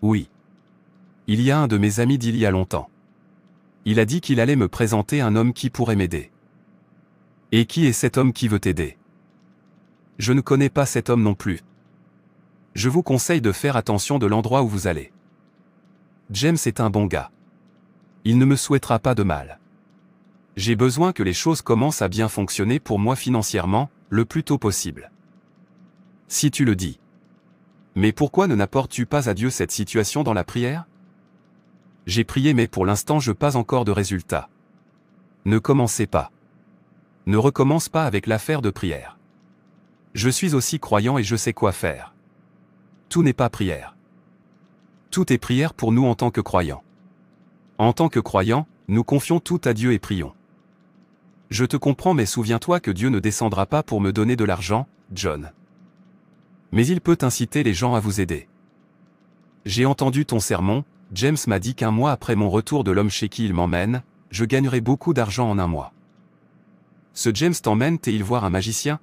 Oui. Il y a un de mes amis d'il y a longtemps. Il a dit qu'il allait me présenter un homme qui pourrait m'aider. Et qui est cet homme qui veut t'aider? Je ne connais pas cet homme non plus. Je vous conseille de faire attention de l'endroit où vous allez. James est un bon gars. Il ne me souhaitera pas de mal. J'ai besoin que les choses commencent à bien fonctionner pour moi financièrement, le plus tôt possible. Si tu le dis. Mais pourquoi ne n'apportes-tu pas à Dieu cette situation dans la prière? J'ai prié mais pour l'instant je n'ai pas encore de résultat. Ne commencez pas. Ne recommence pas avec l'affaire de prière. Je suis aussi croyant et je sais quoi faire. Tout n'est pas prière. Tout est prière pour nous en tant que croyants. En tant que croyants, nous confions tout à Dieu et prions. Je te comprends mais souviens-toi que Dieu ne descendra pas pour me donner de l'argent, John. Mais il peut inciter les gens à vous aider. J'ai entendu ton sermon, James m'a dit qu'un mois après mon retour de l'homme chez qui il m'emmène, je gagnerai beaucoup d'argent en un mois. Ce James t'emmène-t-il voir un magicien?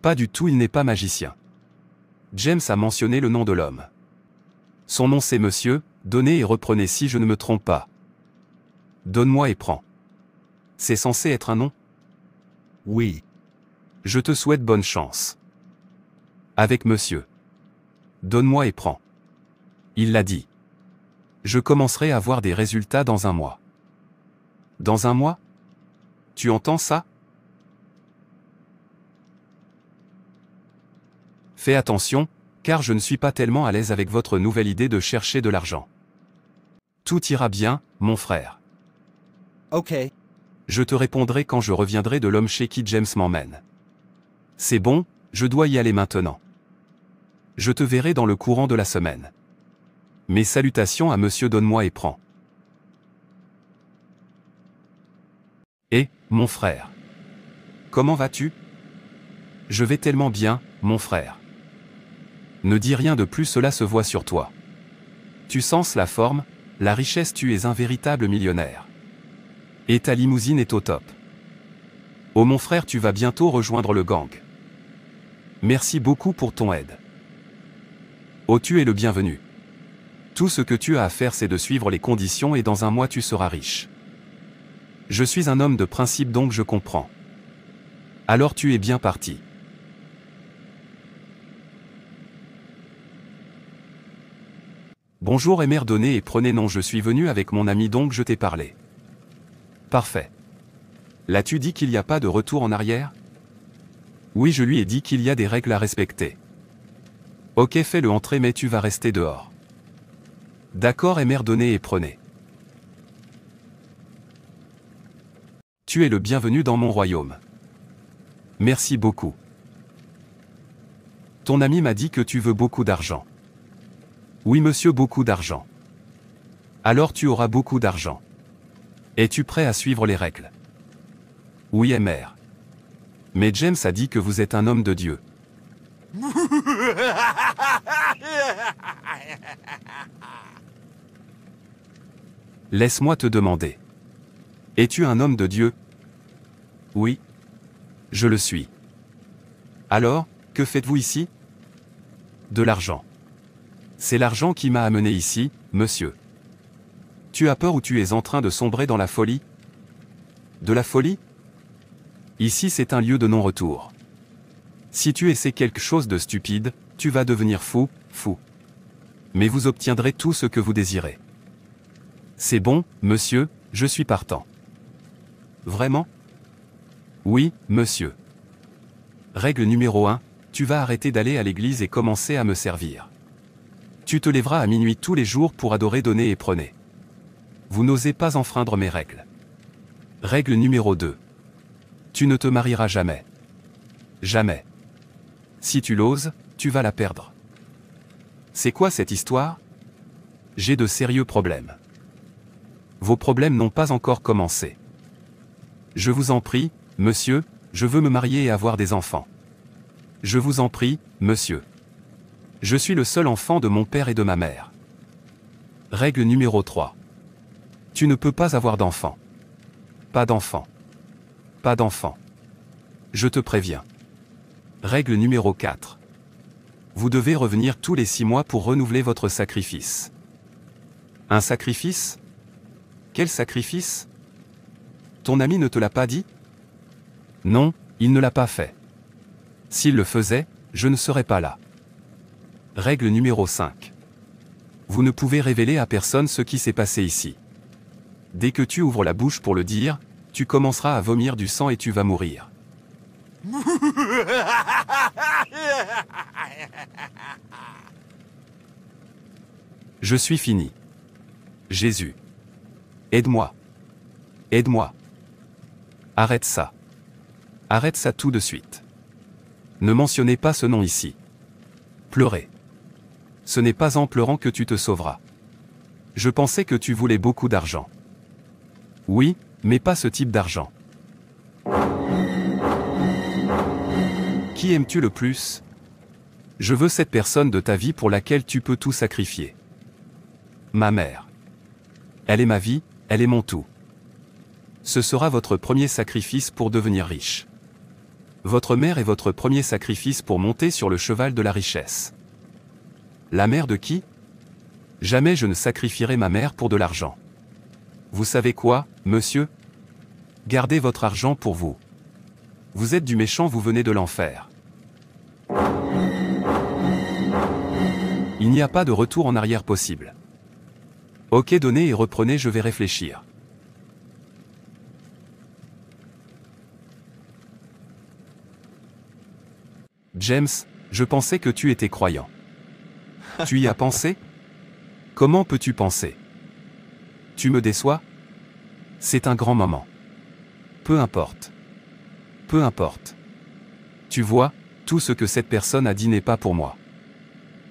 Pas du tout, il n'est pas magicien. James a mentionné le nom de l'homme. Son nom c'est Monsieur, donnez et reprenez si je ne me trompe pas. Donne-moi et prends. C'est censé être un nom? Oui. Je te souhaite bonne chance. Avec Monsieur. Donne-moi et prends. Il l'a dit. Je commencerai à voir des résultats dans un mois. Dans un mois? Tu entends ça? Fais attention, car je ne suis pas tellement à l'aise avec votre nouvelle idée de chercher de l'argent. Tout ira bien, mon frère. Ok. Je te répondrai quand je reviendrai de l'homme chez qui James m'emmène. C'est bon, je dois y aller maintenant. Je te verrai dans le courant de la semaine. Mes salutations à Monsieur Donne-moi et prends. Et, mon frère. Comment vas-tu? Je vais tellement bien, mon frère. Ne dis rien de plus, cela se voit sur toi. Tu sens la forme, la richesse, tu es un véritable millionnaire. Et ta limousine est au top. Oh mon frère, tu vas bientôt rejoindre le gang. Merci beaucoup pour ton aide. Oh, tu es le bienvenu. Tout ce que tu as à faire c'est de suivre les conditions et dans un mois tu seras riche. Je suis un homme de principe donc je comprends. Alors tu es bien parti. Bonjour et mère donnez et prenez non je suis venu avec mon ami donc je t'ai parlé. Parfait. L'as-tu dit qu'il n'y a pas de retour en arrière? Oui je lui ai dit qu'il y a des règles à respecter. Ok fais-le entrer mais tu vas rester dehors. D'accord et mère donnez et prenez. Tu es le bienvenu dans mon royaume. Merci beaucoup. Ton ami m'a dit que tu veux beaucoup d'argent. Oui monsieur, beaucoup d'argent. Alors tu auras beaucoup d'argent. Es-tu prêt à suivre les règles? Oui mère. Mais James a dit que vous êtes un homme de Dieu. Laisse-moi te demander. Es-tu un homme de Dieu? Oui. Je le suis. Alors, que faites-vous ici? De l'argent. C'est l'argent qui m'a amené ici, monsieur. Tu as peur ou tu es en train de sombrer dans la folie? De la folie? Ici c'est un lieu de non-retour. Si tu essaies quelque chose de stupide, tu vas devenir fou, fou. Mais vous obtiendrez tout ce que vous désirez. C'est bon, monsieur, je suis partant. Vraiment? Oui, monsieur. Règle numéro 1, tu vas arrêter d'aller à l'église et commencer à me servir. Tu te lèveras à minuit tous les jours pour adorer, donner et prenez. Vous n'osez pas enfreindre mes règles. Règle numéro 2. Tu ne te marieras jamais. Jamais. Si tu l'oses, tu vas la perdre. C'est quoi cette histoire? J'ai de sérieux problèmes. Vos problèmes n'ont pas encore commencé. Je vous en prie, monsieur, je veux me marier et avoir des enfants. Je vous en prie, monsieur. Je suis le seul enfant de mon père et de ma mère. Règle numéro 3. Tu ne peux pas avoir d'enfant. Pas d'enfant. Pas d'enfant. Je te préviens. Règle numéro 4. Vous devez revenir tous les 6 mois pour renouveler votre sacrifice. Un sacrifice? Quel sacrifice? Ton ami ne te l'a pas dit? Non, il ne l'a pas fait. S'il le faisait, je ne serais pas là. Règle numéro 5. Vous ne pouvez révéler à personne ce qui s'est passé ici. Dès que tu ouvres la bouche pour le dire, tu commenceras à vomir du sang et tu vas mourir. Je suis fini. Jésus. Aide-moi. Aide-moi. Arrête ça. Arrête ça tout de suite. Ne mentionnez pas ce nom ici. Pleurez. Ce n'est pas en pleurant que tu te sauveras. Je pensais que tu voulais beaucoup d'argent. Oui, mais pas ce type d'argent. Qui aimes-tu le plus? Je veux cette personne de ta vie pour laquelle tu peux tout sacrifier. Ma mère. Elle est ma vie, elle est mon tout. Ce sera votre premier sacrifice pour devenir riche. Votre mère est votre premier sacrifice pour monter sur le cheval de la richesse. La mère de qui? Jamais je ne sacrifierai ma mère pour de l'argent. Vous savez quoi, monsieur? Gardez votre argent pour vous. Vous êtes du méchant, vous venez de l'enfer. Il n'y a pas de retour en arrière possible. Ok, donnez et reprenez, je vais réfléchir. James, je pensais que tu étais croyant. Tu y as pensé? Comment peux-tu penser? Tu me déçois? C'est un grand moment. Peu importe. Peu importe. Tu vois, tout ce que cette personne a dit n'est pas pour moi.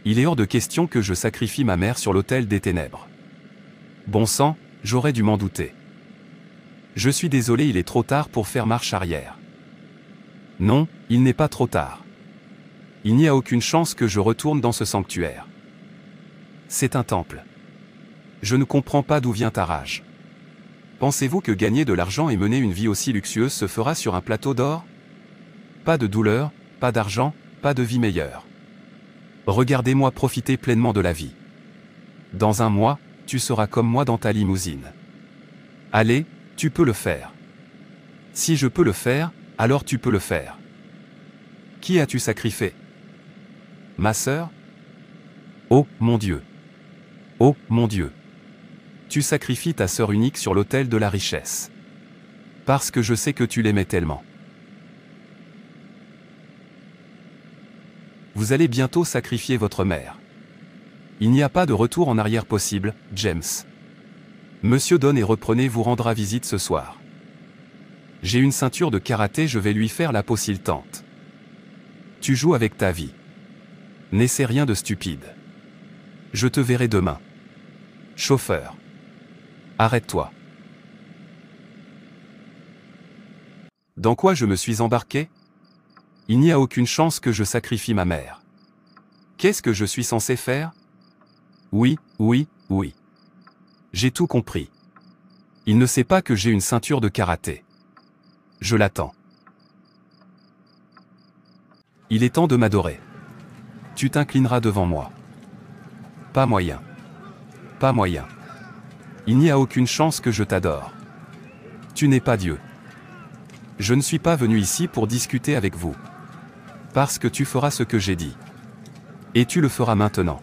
Il est hors de question que je sacrifie ma mère sur l'autel des ténèbres. Bon sang, j'aurais dû m'en douter. Je suis désolé, il est trop tard pour faire marche arrière. Non, il n'est pas trop tard. Il n'y a aucune chance que je retourne dans ce sanctuaire. C'est un temple. Je ne comprends pas d'où vient ta rage. Pensez-vous que gagner de l'argent et mener une vie aussi luxueuse se fera sur un plateau d'or? Pas de douleur, pas d'argent, pas de vie meilleure. Regardez-moi profiter pleinement de la vie. Dans un mois, tu seras comme moi dans ta limousine. Allez, tu peux le faire. Si je peux le faire, alors tu peux le faire. Qui as-tu sacrifié? Ma sœur? Oh, mon Dieu! Oh, mon Dieu! Tu sacrifies ta sœur unique sur l'autel de la richesse. Parce que je sais que tu l'aimais tellement. Vous allez bientôt sacrifier votre mère. Il n'y a pas de retour en arrière possible, James. Monsieur Donne et reprenez vous rendra visite ce soir. J'ai une ceinture de karaté, je vais lui faire la peau s'il tente. Tu joues avec ta vie. N'essaie rien de stupide. Je te verrai demain. Chauffeur. Arrête-toi. Dans quoi je me suis embarqué? Il n'y a aucune chance que je sacrifie ma mère. Qu'est-ce que je suis censé faire? Oui, oui, oui. J'ai tout compris. Il ne sait pas que j'ai une ceinture de karaté. Je l'attends. Il est temps de m'adorer. Tu t'inclineras devant moi. Pas moyen. Pas moyen. Il n'y a aucune chance que je t'adore. Tu n'es pas Dieu. Je ne suis pas venu ici pour discuter avec vous. Parce que tu feras ce que j'ai dit. Et tu le feras maintenant.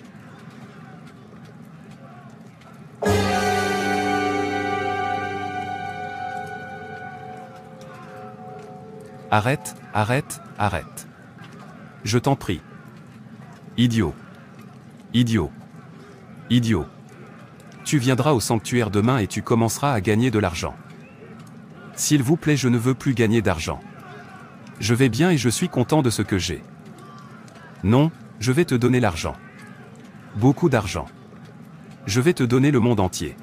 Arrête, arrête, arrête. Je t'en prie. Idiot. Idiot. Idiot. Tu viendras au sanctuaire demain et tu commenceras à gagner de l'argent. S'il vous plaît, je ne veux plus gagner d'argent. Je vais bien et je suis content de ce que j'ai. Non, je vais te donner l'argent. Beaucoup d'argent. Je vais te donner le monde entier.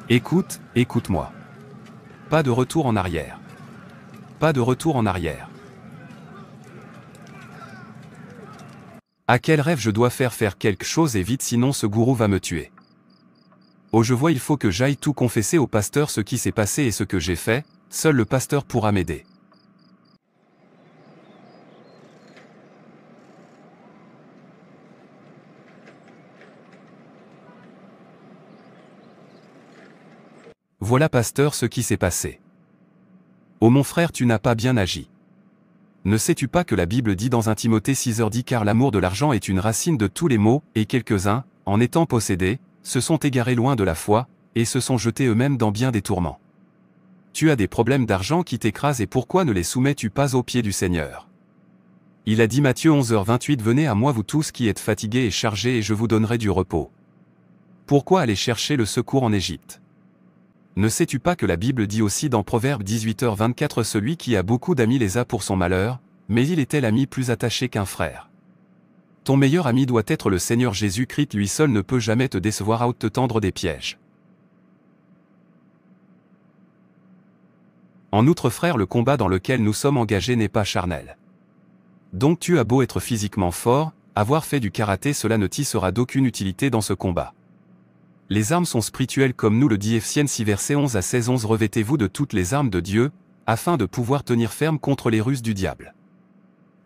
Écoute, écoute-moi. Pas de retour en arrière. Pas de retour en arrière. À quel rêve je dois faire quelque chose et vite sinon ce gourou va me tuer. Oh je vois il faut que j'aille tout confesser au pasteur ce qui s'est passé et ce que j'ai fait, seul le pasteur pourra m'aider. Voilà pasteur ce qui s'est passé. Oh mon frère, tu n'as pas bien agi. Ne sais-tu pas que la Bible dit dans 1 Timothée 6:10 car l'amour de l'argent est une racine de tous les maux, et quelques-uns, en étant possédés, se sont égarés loin de la foi, et se sont jetés eux-mêmes dans bien des tourments. Tu as des problèmes d'argent qui t'écrasent et pourquoi ne les soumets-tu pas aux pieds du Seigneur? Il a dit Matthieu 11h28 Venez à moi vous tous qui êtes fatigués et chargés et je vous donnerai du repos. Pourquoi aller chercher le secours en Égypte? Ne sais-tu pas que la Bible dit aussi dans Proverbe 18h24 Celui qui a beaucoup d'amis les a pour son malheur, mais il était l'ami plus attaché qu'un frère. Ton meilleur ami doit être le Seigneur Jésus-Christ, lui seul ne peut jamais te décevoir ou te tendre des pièges. En outre frère, le combat dans lequel nous sommes engagés n'est pas charnel. Donc tu as beau être physiquement fort, avoir fait du karaté, cela ne t'y sera d'aucune utilité dans ce combat. Les armes sont spirituelles comme nous le dit Ephésiens 6 versets 11 à 16 11 Revêtez-vous de toutes les armes de Dieu, afin de pouvoir tenir ferme contre les ruses du diable.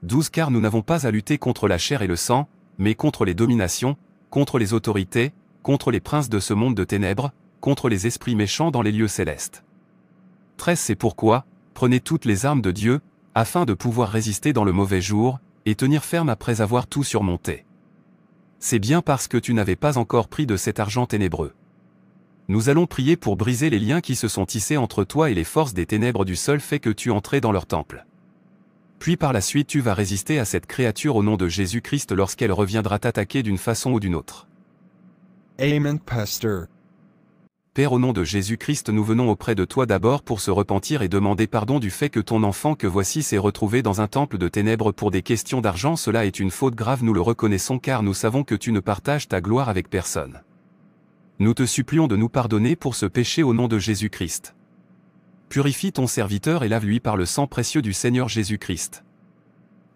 12 Car nous n'avons pas à lutter contre la chair et le sang, mais contre les dominations, contre les autorités, contre les princes de ce monde de ténèbres, contre les esprits méchants dans les lieux célestes. 13 C'est pourquoi, prenez toutes les armes de Dieu, afin de pouvoir résister dans le mauvais jour, et tenir ferme après avoir tout surmonté. C'est bien parce que tu n'avais pas encore pris de cet argent ténébreux. Nous allons prier pour briser les liens qui se sont tissés entre toi et les forces des ténèbres du seul fait que tu entrais dans leur temple. Puis par la suite tu vas résister à cette créature au nom de Jésus-Christ lorsqu'elle reviendra t'attaquer d'une façon ou d'une autre. Amen, Pasteur. Père, au nom de Jésus-Christ, nous venons auprès de toi d'abord pour se repentir et demander pardon du fait que ton enfant que voici s'est retrouvé dans un temple de ténèbres pour des questions d'argent. Cela est une faute grave, nous le reconnaissons car nous savons que tu ne partages ta gloire avec personne. Nous te supplions de nous pardonner pour ce péché au nom de Jésus-Christ. Purifie ton serviteur et lave-lui par le sang précieux du Seigneur Jésus-Christ.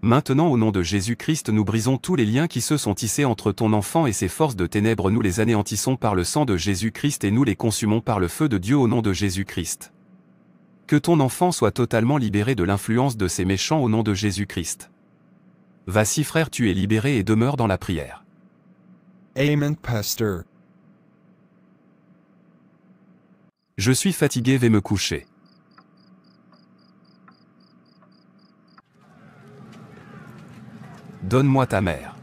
Maintenant au nom de Jésus-Christ nous brisons tous les liens qui se sont tissés entre ton enfant et ses forces de ténèbres, nous les anéantissons par le sang de Jésus-Christ et nous les consumons par le feu de Dieu au nom de Jésus-Christ. Que ton enfant soit totalement libéré de l'influence de ces méchants au nom de Jésus-Christ. Vas-y frère, tu es libéré et demeure dans la prière. Amen, Pasteur. Je suis fatigué, vais me coucher. Donne-moi ta mère.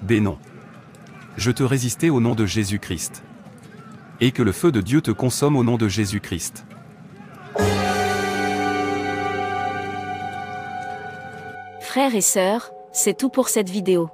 Bénon. Je te résistais au nom de Jésus-Christ. Et que le feu de Dieu te consomme au nom de Jésus-Christ. Frères et sœurs, c'est tout pour cette vidéo.